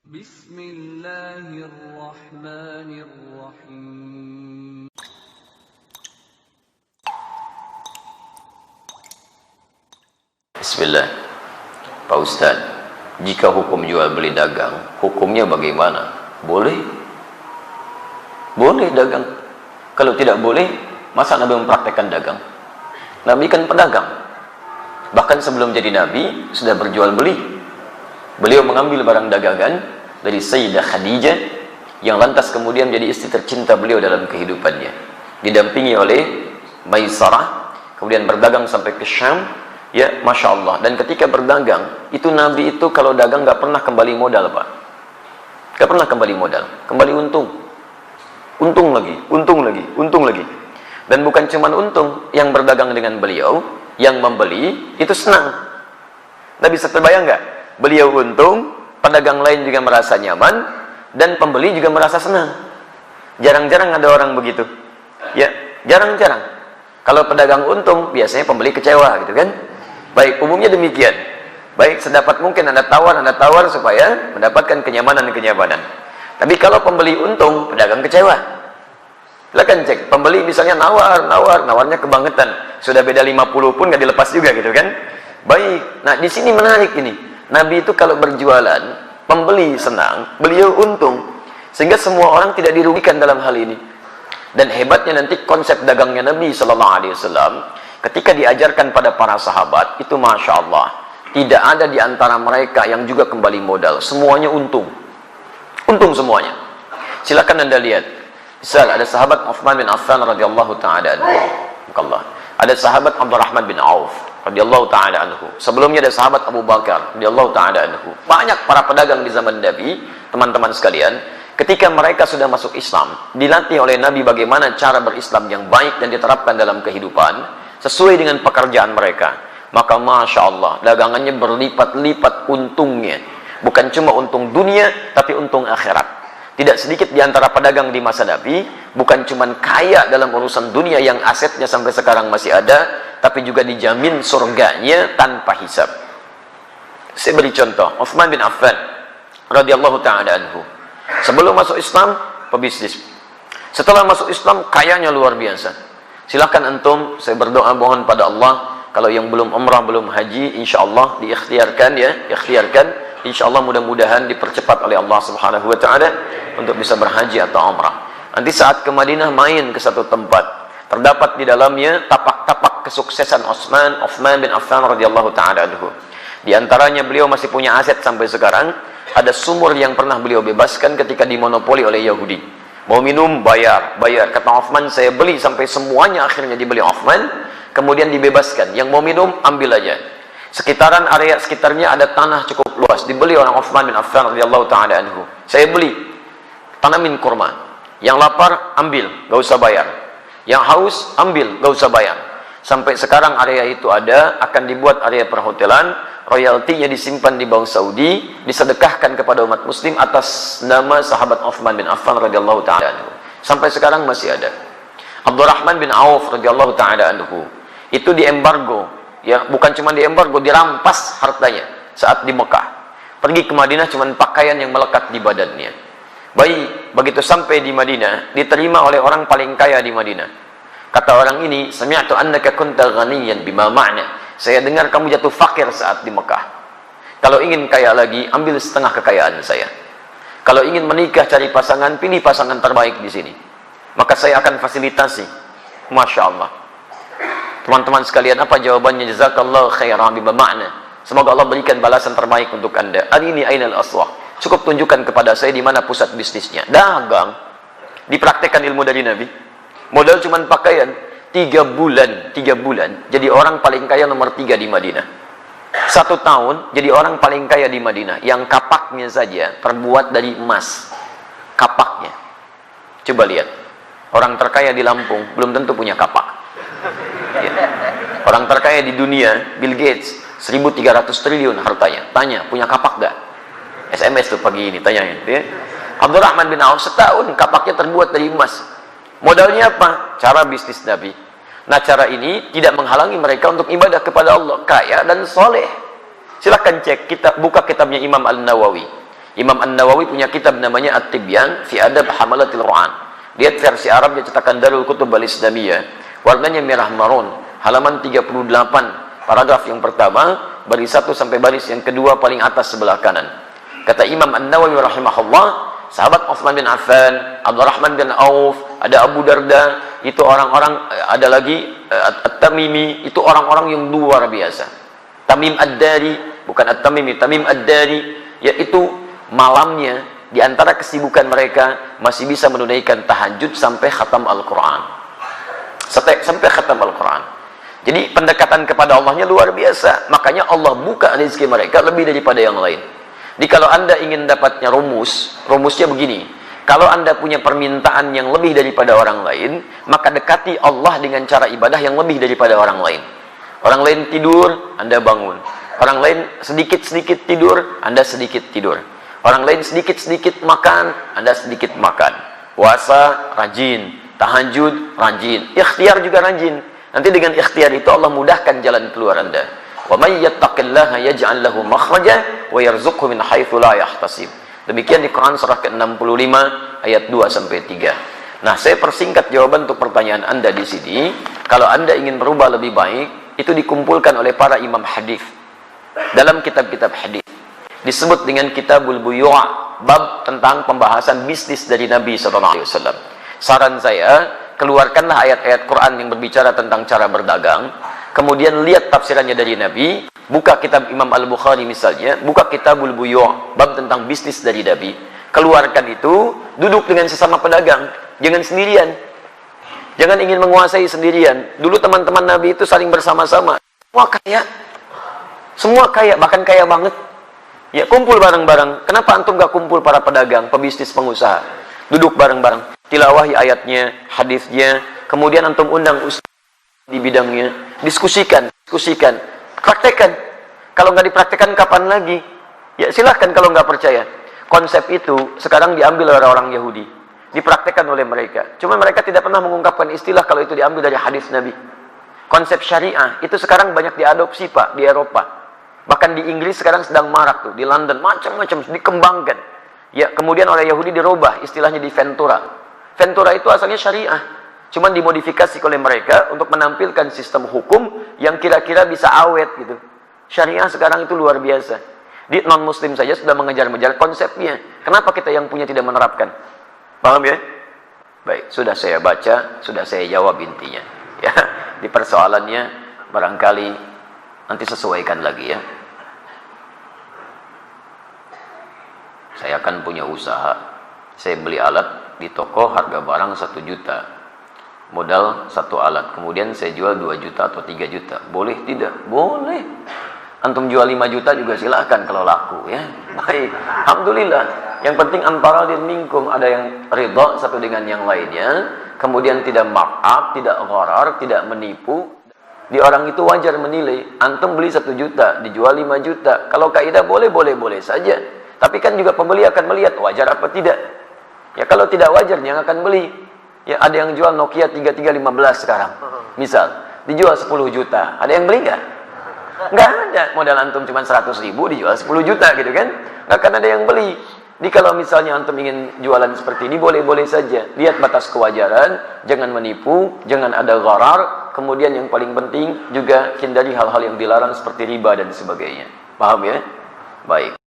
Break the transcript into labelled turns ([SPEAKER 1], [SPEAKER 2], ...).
[SPEAKER 1] Bismillahirrahmanirrahim.
[SPEAKER 2] Bismillah. Pak Ustadz, jika hukum jual beli dagang, hukumnya bagaimana? Boleh? Boleh dagang. Kalau tidak boleh, masa Nabi mempraktekkan dagang? Nabi kan pedagang. Bahkan sebelum jadi Nabi, sudah berjual beli. Beliau mengambil barang dagangan dari Sayyidah Khadijah, yang lantas kemudian menjadi istri tercinta beliau dalam kehidupannya. Didampingi oleh Maisarah, kemudian berdagang sampai ke Syam. Ya, Masya Allah. Dan ketika berdagang, itu Nabi itu kalau dagang gak pernah kembali modal, Pak. Gak pernah kembali modal. Kembali untung. Untung lagi, untung lagi, untung lagi. Dan bukan cuma untung, yang berdagang dengan beliau, yang membeli, itu senang. Nabi bisa terbayang gak? Beliau untung, pedagang lain juga merasa nyaman, dan pembeli juga merasa senang. Jarang-jarang ada orang begitu. Ya, jarang-jarang. Kalau pedagang untung, biasanya pembeli kecewa, gitu kan? Baik, umumnya demikian. Baik, sedapat mungkin Anda tawar supaya mendapatkan kenyamanan-kenyamanan. Tapi kalau pembeli untung, pedagang kecewa. Silakan cek, pembeli misalnya nawarnya kebangetan. Sudah beda 50 pun nggak dilepas juga gitu kan? Baik, nah di sini menarik ini. Nabi itu kalau berjualan, pembeli senang, beliau untung. Sehingga semua orang tidak dirugikan dalam hal ini. Dan hebatnya nanti konsep dagangnya Nabi SAW, ketika diajarkan pada para sahabat, itu Masya Allah, tidak ada di antara mereka yang juga kembali modal. Semuanya untung. Untung semuanya. Silakan Anda lihat. Misal ada sahabat Uthman bin Affan radhiyallahu ta'ala anhu. Ada sahabat Abdurrahman bin Auf radhiyallahu ta'ala anhu. Sebelumnya ada sahabat Abu Bakar radhiyallahu ta'ala anhu. Banyak para pedagang di zaman Nabi, teman-teman sekalian, ketika mereka sudah masuk Islam, dilatih oleh Nabi bagaimana cara berislam yang baik dan diterapkan dalam kehidupan sesuai dengan pekerjaan mereka. Maka Masya Allah, dagangannya berlipat-lipat untungnya. Bukan cuma untung dunia, tapi untung akhirat. Tidak sedikit di antara pedagang di masa Nabi, bukan cuma kaya dalam urusan dunia yang asetnya sampai sekarang masih ada, tapi juga dijamin surganya tanpa hisab. Saya beri contoh, Uthman bin Affan radhiyallahu ta'ala anhu. Sebelum masuk Islam, pebisnis. Setelah masuk Islam, kayanya luar biasa. Silahkan antum, saya berdoa mohon pada Allah, kalau yang belum umrah, belum haji, insya Allah diikhtiarkan ya, ikhtiarkan. Insya Allah mudah-mudahan dipercepat oleh Allah Subhanahu wa Ta'ala untuk bisa berhaji atau umrah. Nanti saat ke Madinah, main ke satu tempat, terdapat di dalamnya tapak-tapak kesuksesan Uthman bin Affan radhiyallahu ta'ala anhu. Di antaranya beliau masih punya aset sampai sekarang. Ada sumur yang pernah beliau bebaskan ketika dimonopoli oleh Yahudi. Mau minum, bayar. Kata Uthman, saya beli sampai semuanya akhirnya dibeli Uthman. Kemudian dibebaskan. Yang mau minum, ambil aja. Sekitaran area sekitarnya ada tanah cukup luas. Dibeli oleh Uthman bin Affan radhiyallahu ta'ala anhu. Saya beli. Tanamin kurma. Yang lapar, ambil. Gak usah bayar. Yang haus, ambil. Gak usah bayar. Sampai sekarang area itu ada. Akan dibuat area perhotelan. Royaltinya disimpan di Bank Saudi, disedekahkan kepada umat muslim atas nama sahabat Uthman bin Affan radhiyallahu ta'ala anhu. Sampai sekarang masih ada. Abdurrahman bin Auf radhiyallahu ta'ala anhu, itu diembargo, ya, bukan cuma diembargo, dirampas hartanya saat di Mekah. Pergi ke Madinah cuma pakaian yang melekat di badannya. Baik, begitu sampai di Madinah, diterima oleh orang paling kaya di Madinah. Kata orang ini, sami'tu annaka kunta ghaniyan bima ma'na. Saya dengar kamu jatuh fakir saat di Mekah. Kalau ingin kaya lagi, ambil setengah kekayaan saya. Kalau ingin menikah, cari pasangan, pilih pasangan terbaik di sini. Maka saya akan fasilitasi. Masya Allah. Teman-teman sekalian, apa jawabannya? Jazakallahu khairan bima ma'na. Semoga Allah berikan balasan terbaik untuk Anda. Arini ainal aswah. Cukup tunjukkan kepada saya di mana pusat bisnisnya. Dagang. Dipraktekkan ilmu dari Nabi. Modal cuma pakaian. 3 bulan jadi orang paling kaya nomor 3 di Madinah. 1 tahun jadi orang paling kaya di Madinah, yang kapaknya saja terbuat dari emas. Kapaknya, coba lihat, orang terkaya di Lampung belum tentu punya kapak ya. Orang terkaya di dunia, Bill Gates, 1.300 triliun hartanya. Tanya, punya kapak gak? SMS tuh pagi ini tanyain ya. Abdurrahman bin Auf setahun kapaknya terbuat dari emas. Modalnya apa? Cara bisnis Nabi. Nah, cara ini tidak menghalangi mereka untuk ibadah kepada Allah, kaya dan soleh. Silahkan cek, buka kitabnya Imam Al-Nawawi Imam An-Nawawi punya kitab namanya At-Tibyan fi Adab Hamalatil Quran. Lihat versi Arabnya cetakan Darul Kutub Al-Islamiyah. Warnanya merah marun, halaman 38, paragraf yang pertama, baris 1 sampai baris yang kedua paling atas sebelah kanan. Kata Imam An-Nawawi rahimahullah, sahabat Utsman bin Affan, Abdurrahman bin Auf, ada Abu Darda, itu orang-orang, ada lagi At-Tamimi, itu orang-orang yang luar biasa. Tamim Ad-Dari, bukan At-Tamimi, Tamim Ad-Dari, yaitu malamnya di antara kesibukan mereka masih bisa menunaikan tahajud sampai khatam Al-Quran. Sampai khatam Al-Quran. Jadi pendekatan kepada Allahnya luar biasa. Makanya Allah buka rezeki mereka lebih daripada yang lain. Jadi kalau Anda ingin dapatnya rumusnya begini. Kalau Anda punya permintaan yang lebih daripada orang lain, maka dekati Allah dengan cara ibadah yang lebih daripada orang lain. Orang lain tidur, Anda bangun. Orang lain sedikit-sedikit tidur, Anda sedikit tidur. Orang lain sedikit-sedikit makan, Anda sedikit makan. Puasa, rajin. Tahajud, rajin. Ikhtiar juga rajin. Nanti dengan ikhtiar itu Allah mudahkan jalan keluar Anda. Wa may yattaqillaha yaj'al lahu makhraja wa yarzuqhu min haitsu la yahtasib. Demikian di Quran surah ke-65 ayat 2 sampai 3. Nah, saya persingkat jawaban untuk pertanyaan Anda di sini. Kalau Anda ingin berubah lebih baik, itu dikumpulkan oleh para imam hadis dalam kitab-kitab hadis. Disebut dengan Kitabul Buyu', bab tentang pembahasan bisnis dari Nabi SAW. Saran saya, keluarkanlah ayat-ayat Quran yang berbicara tentang cara berdagang, kemudian lihat tafsirannya dari Nabi, buka kitab Imam Al-Bukhari misalnya, buka Kitabul Buyu', bab tentang bisnis dari Nabi. Keluarkan itu, duduk dengan sesama pedagang, jangan sendirian. Jangan ingin menguasai sendirian. Dulu teman-teman Nabi itu saling bersama-sama. Semua kaya, bahkan kaya banget. Ya, kumpul bareng-bareng. Kenapa antum gak kumpul para pedagang, pebisnis, pengusaha? Duduk bareng-bareng. Tilawahi ayatnya, hadisnya. Kemudian antum undang ustaz di bidangnya. Diskusikan. Praktekkan. Kalau nggak dipraktekkan, kapan lagi? Ya, silahkan kalau nggak percaya. Konsep itu sekarang diambil oleh orang Yahudi. Dipraktekkan oleh mereka. Cuma mereka tidak pernah mengungkapkan istilah kalau itu diambil dari hadis Nabi. Konsep syariah itu sekarang banyak diadopsi Pak di Eropa. Bahkan di Inggris sekarang sedang marak tuh, di London macam-macam dikembangkan. Ya, kemudian oleh Yahudi dirubah istilahnya di Ventura. Ventura itu asalnya syariah. Cuma dimodifikasi oleh mereka untuk menampilkan sistem hukum yang kira-kira bisa awet gitu. Syariah sekarang itu luar biasa. Di non-muslim saja sudah mengejar-ngejar konsepnya. Kenapa kita yang punya tidak menerapkan? Paham ya? Baik, sudah saya baca, sudah saya jawab intinya. Ya, di persoalannya barangkali nanti sesuaikan lagi ya. Saya akan punya usaha. Saya beli alat di toko harga barang 1 juta. Modal 1 alat. Kemudian saya jual 2 juta atau 3 juta. Boleh tidak? Boleh. Antum jual 5 juta juga silahkan kalau laku ya. Baik. Alhamdulillah. Yang penting antara din minkum, ada yang ridha satu dengan yang lainnya, kemudian tidak markup, tidak gharar, tidak menipu. Di orang itu wajar menilai. Antum beli 1 juta, dijual 5 juta. Kalau kaidah boleh saja. Tapi kan juga pembeli akan melihat wajar apa tidak. Ya kalau tidak wajar yang akan beli. Ya ada yang jual Nokia 3315 sekarang. Misal, dijual 10 juta. Ada yang beli nggak? Nggak ada. Modal antum cuma 100.000 dijual 10 juta gitu kan. Nggak akan ada yang beli. Jadi kalau misalnya antum ingin jualan seperti ini, boleh-boleh saja. Lihat batas kewajaran, jangan menipu, jangan ada gharar. Kemudian yang paling penting juga hindari hal-hal yang dilarang seperti riba dan sebagainya. Paham ya? Baik.